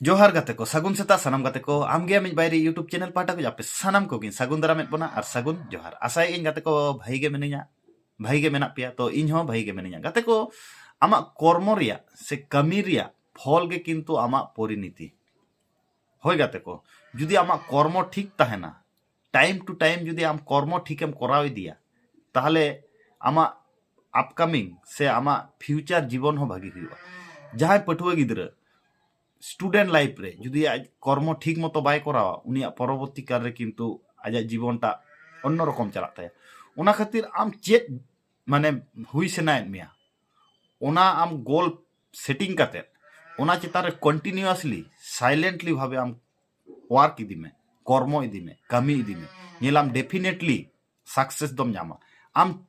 जोहार गाते को सगुन सेता सानाम गाते को आमगे मिज बायरी यूट्यूब चैनल पाटा को जापे सानाम को गिन सगुन दारामेत बना और सगुन जोहार आसाय इन गाते को भाई गे मिनिया भाई गे मेना पिया तो इन हो भाई गे मिनिया गाते को आमा कर्म रिया से कमी रिया फल गे किंतु आमा परिणति होय गाते को जुदी आमा कर्म ठीक तहना टाइम टू टाइम जुदी आम कर्म ठीकेम कराव इदिया ताहले आमा अपकमिंग से आमा फ्यूचर जीवन हो भागी हुआ जहां पठुआ गिद्रा स्टूडेंट लाइफ रे जुदी आज कर्म ठीक मतो बाय करावा उनिया परवर्ती काल रे किंतु आज जीवनटा अन्य रकम चला ताया ओना खातिर आम चेत माने हुई सेनायत मिया ओना आम गोल सेटिंग काते ओना चितान रे कंटिन्यूअसली साइलेंटली भावे आम वर्क इदी में कर्म इदी में कमी इदी में नेलाम डेफिनेटली सक्सेस दम जामा आम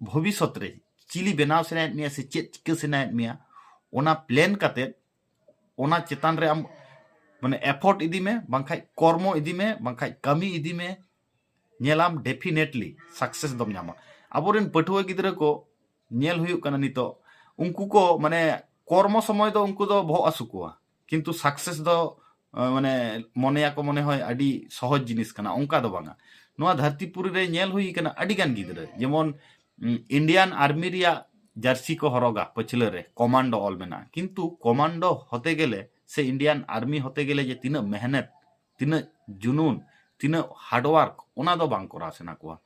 भविष्यत रे चिली बनाव सेनायत मिया से चेत चिका सेनायत मिया ओना प्लान काते ओना चेतान रे आम माने एफर्ट इदी में बांखाय कर्म इदी में बांखाय कमी इदी में नेलाम डेफिनेटली सक्सेस दम जामा आबोरेन पठुआ गिद्रा को नेल हुयुक काना नितो उनको को माने कर्म समय दो उनको दो बहुत आसुकुआ किंतु सक्सेस दो माने मनेया को मने होय अडी सहज जिनिस काना उनका दो बांगा नोआ धरतीपुरी रे नेल हुई काना अडी गान गिद्रा जेमन इंडियन आर्मी रिया जार्सी को हरोगा पछले रे कमांडो ऑल मेना किंतु कमांडो होते गेले से इंडियन आर्मी होते गेले जे तीना मेहनत तीना जुनून तीना हार्डवर्क ओना दो बांग करा सेना को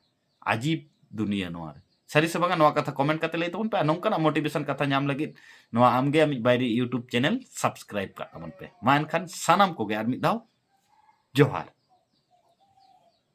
अजीब दुनिया नोआ सारी से बांगा नोआ कथा कमेंट करते लई तबन पे नोंका मोटिवेशन कथा नाम लगी नोआ आमगे आमिज बायरी यूट्यूब चैनल सब्सक्राइब का तबन पे मा एनखान सानाम को गे आर मिद दाव जोहार।